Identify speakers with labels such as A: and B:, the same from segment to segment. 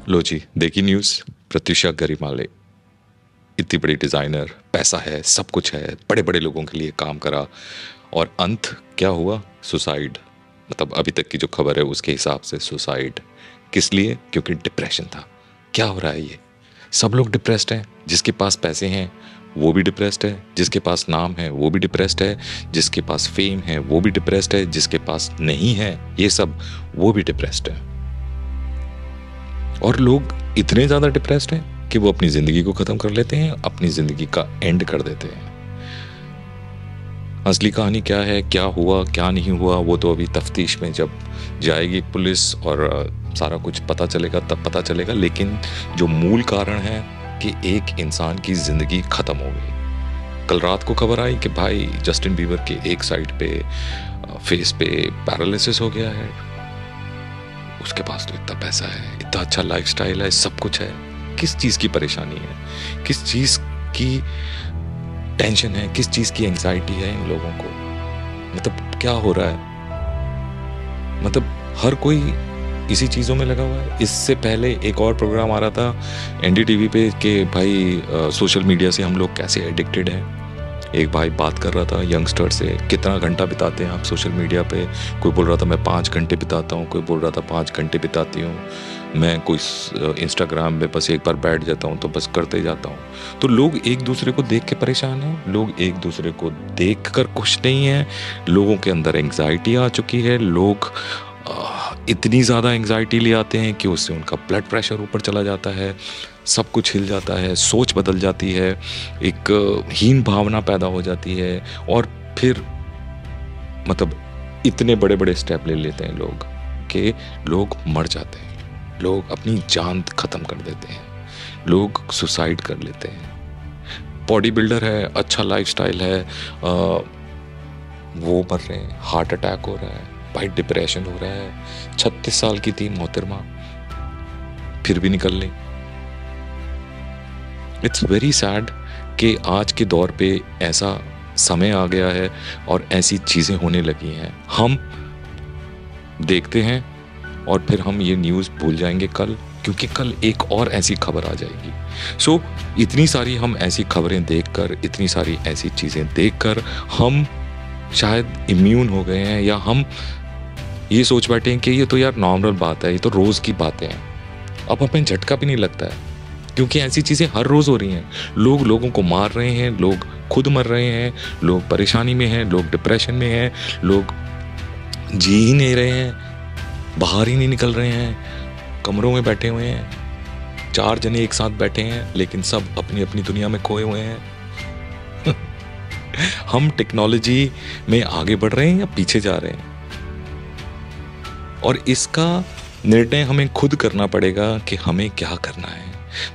A: लो जी, देखी न्यूज़। प्रत्युषा गरिमाले इतनी बड़ी डिज़ाइनर, पैसा है, सब कुछ है, बड़े बड़े लोगों के लिए काम करा और अंत क्या हुआ? सुसाइड। मतलब अभी तक की जो खबर है उसके हिसाब से सुसाइड। किस लिए? क्योंकि डिप्रेशन था। क्या हो रहा है ये? सब लोग डिप्रेस्ड हैं। जिसके पास पैसे हैं वो भी डिप्रेस्ड है, जिसके पास नाम है वो भी डिप्रेस्ड है, जिसके पास फेम है वो भी डिप्रेस्ड है, जिसके पास नहीं है ये सब वो भी डिप्रेस्ड है। और लोग इतने ज़्यादा डिप्रेस्ड हैं कि वो अपनी ज़िंदगी को ख़त्म कर लेते हैं, अपनी ज़िंदगी का एंड कर देते हैं। असली कहानी क्या है, क्या हुआ क्या नहीं हुआ, वो तो अभी तफ्तीश में जब जाएगी पुलिस और सारा कुछ पता चलेगा तब पता चलेगा। लेकिन जो मूल कारण है कि एक इंसान की ज़िंदगी ख़त्म हो गई। कल रात को खबर आई कि भाई जस्टिन बीबर के एक साइड पे फेस पे पैरालिसिस हो गया है। उसके पास तो इतना पैसा है, इतना अच्छा लाइफस्टाइल है, सब कुछ है। किस चीज़ की परेशानी है, किस चीज़ की टेंशन है, किस चीज़ की एंजाइटी है इन लोगों को? मतलब क्या हो रहा है? मतलब हर कोई इसी चीज़ों में लगा हुआ है। इससे पहले एक और प्रोग्राम आ रहा था एनडीटीवी पे कि भाई सोशल मीडिया से हम लोग कैसे एडिक्टेड हैं। एक भाई बात कर रहा था यंगस्टर से, कितना घंटा बिताते हैं आप सोशल मीडिया पे? कोई बोल रहा था मैं 5 घंटे बिताता हूँ, कोई बोल रहा था 5 घंटे बिताती हूँ मैं, कोई इंस्टाग्राम में बस एक बार बैठ जाता हूँ तो बस करते जाता हूँ। तो लोग एक दूसरे को देख के परेशान हैं, लोग एक दूसरे को देख कर खुश नहीं हैं, लोगों के अंदर एंग्जाइटी आ चुकी है। लोग इतनी ज़्यादा एंग्जाइटी ले आते हैं कि उससे उनका ब्लड प्रेशर ऊपर चला जाता है, सब कुछ हिल जाता है, सोच बदल जाती है, एक हीन भावना पैदा हो जाती है और फिर मतलब इतने बड़े बड़े स्टेप ले लेते हैं लोग कि लोग मर जाते हैं, लोग अपनी जान ख़त्म कर देते हैं, लोग सुसाइड कर लेते हैं। बॉडी बिल्डर है, अच्छा लाइफस्टाइल है, वो मर रहे हैं, हार्ट अटैक हो रहा है, भाई डिप्रेशन हो रहा है। 36 साल की थी मोहतरमा, फिर भी निकल ली। इट्स वेरी सैड कि आज के दौर पे ऐसा समय आ गया है और ऐसी चीज़ें होने लगी हैं। हम देखते हैं और फिर हम ये न्यूज़ भूल जाएंगे कल, क्योंकि कल एक और ऐसी खबर आ जाएगी। सो इतनी सारी हम ऐसी खबरें देखकर, इतनी सारी ऐसी चीज़ें देखकर हम शायद इम्यून हो गए हैं, या हम ये सोच बैठे हैं कि ये तो यार नॉर्मल बात है, ये तो रोज़ की बातें हैं। अब हमें झटका भी नहीं लगता है, क्योंकि ऐसी चीज़ें हर रोज़ हो रही हैं। लोग लोगों को मार रहे हैं, लोग खुद मर रहे हैं, लोग परेशानी में हैं, लोग डिप्रेशन में हैं, लोग जी ही नहीं रहे हैं, बाहर ही नहीं निकल रहे हैं, कमरों में बैठे हुए हैं, 4 जने एक साथ बैठे हैं लेकिन सब अपनी अपनी दुनिया में खोए हुए हैं। हम टेक्नोलॉजी में आगे बढ़ रहे हैं या पीछे जा रहे हैं? और इसका निर्णय हमें खुद करना पड़ेगा कि हमें क्या करना है।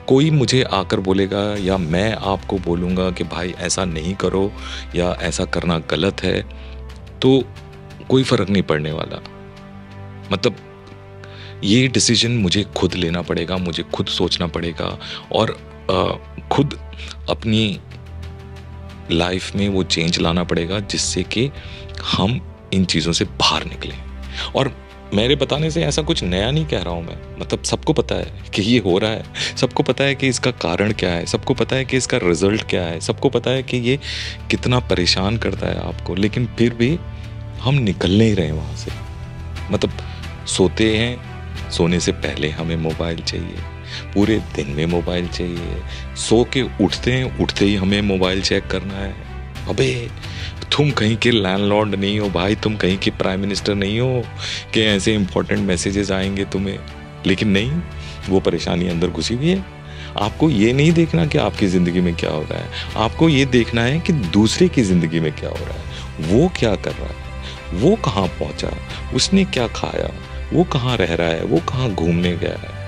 A: कोई मुझे आकर बोलेगा या मैं आपको बोलूँगा कि भाई ऐसा नहीं करो या ऐसा करना गलत है, तो कोई फ़र्क नहीं पड़ने वाला। मतलब ये डिसीजन मुझे खुद लेना पड़ेगा, मुझे खुद सोचना पड़ेगा और खुद अपनी लाइफ में वो चेंज लाना पड़ेगा, जिससे कि हम इन चीज़ों से बाहर निकलें। और मेरे बताने से ऐसा कुछ नया नहीं कह रहा हूँ मैं, मतलब सबको पता है कि ये हो रहा है, सबको पता है कि इसका कारण क्या है, सबको पता है कि इसका रिजल्ट क्या है, सबको पता है कि ये कितना परेशान करता है आपको, लेकिन फिर भी हम निकल नहीं रहे वहाँ से। मतलब सोते हैं, सोने से पहले हमें मोबाइल चाहिए, पूरे दिन में मोबाइल चाहिए, सो के उठते हैं, उठते ही हमें मोबाइल चेक करना है। अबे तुम कहीं के लैंडलॉर्ड नहीं हो भाई, तुम कहीं के प्राइम मिनिस्टर नहीं हो कि ऐसे इंपॉर्टेंट मैसेजेस आएंगे तुम्हें। लेकिन नहीं, वो परेशानी अंदर घुसी हुई है। आपको ये नहीं देखना कि आपकी ज़िंदगी में क्या हो रहा है, आपको ये देखना है कि दूसरे की ज़िंदगी में क्या हो रहा है, वो क्या कर रहा है, वो कहाँ पहुँचा, उसने क्या खाया, वो कहाँ रह रहा है, वो कहाँ घूमने गया है।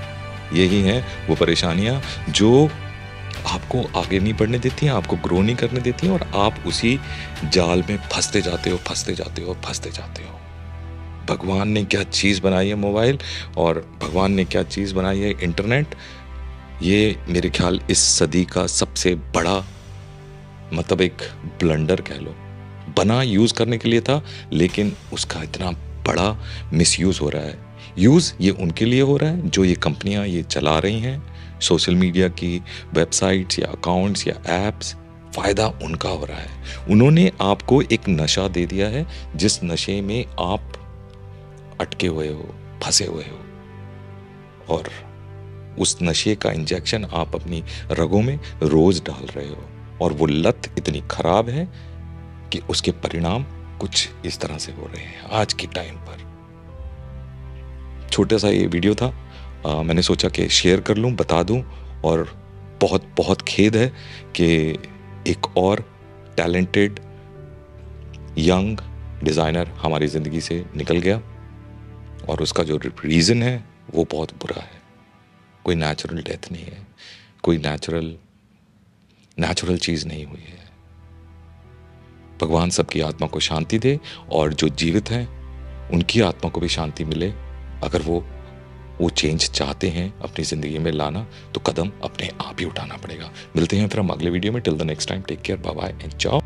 A: यही हैं वो परेशानियाँ जो आपको आगे नहीं बढ़ने देती हैं, आपको ग्रो नहीं करने देती हैं, और आप उसी जाल में फंसते जाते हो, फंसते जाते हो, फंसते जाते हो। भगवान ने क्या चीज़ बनाई है मोबाइल, और भगवान ने क्या चीज़ बनाई है इंटरनेट, ये मेरे ख्याल इस सदी का सबसे बड़ा मतलब एक ब्लंडर कह लो। बना यूज़ करने के लिए था, लेकिन उसका इतना बड़ा मिसयूज़ हो रहा है। यूज़ ये उनके लिए हो रहा है जो ये कंपनियां ये चला रही हैं, सोशल मीडिया की वेबसाइट्स या अकाउंट्स या एप्स, फ़ायदा उनका हो रहा है। उन्होंने आपको एक नशा दे दिया है जिस नशे में आप अटके हुए हो, फंसे हुए हो, और उस नशे का इंजेक्शन आप अपनी रगों में रोज डाल रहे हो, और वो लत इतनी खराब है कि उसके परिणाम कुछ इस तरह से हो रहे हैं आज के टाइम पर। छोटा सा ये वीडियो था, मैंने सोचा कि शेयर कर लूं, बता दूं, और बहुत बहुत खेद है कि एक और टैलेंटेड यंग डिज़ाइनर हमारी ज़िंदगी से निकल गया, और उसका जो रीज़न है वो बहुत बुरा है। कोई नेचुरल डेथ नहीं है, कोई नेचुरल चीज़ नहीं हुई है। भगवान सबकी आत्मा को शांति दे, और जो जीवित हैं उनकी आत्मा को भी शांति मिले। अगर वो चेंज चाहते हैं अपनी ज़िंदगी में लाना, तो कदम अपने आप ही उठाना पड़ेगा। मिलते हैं फिर हम अगले वीडियो में। Till the next time, take care, bye bye and चाओ।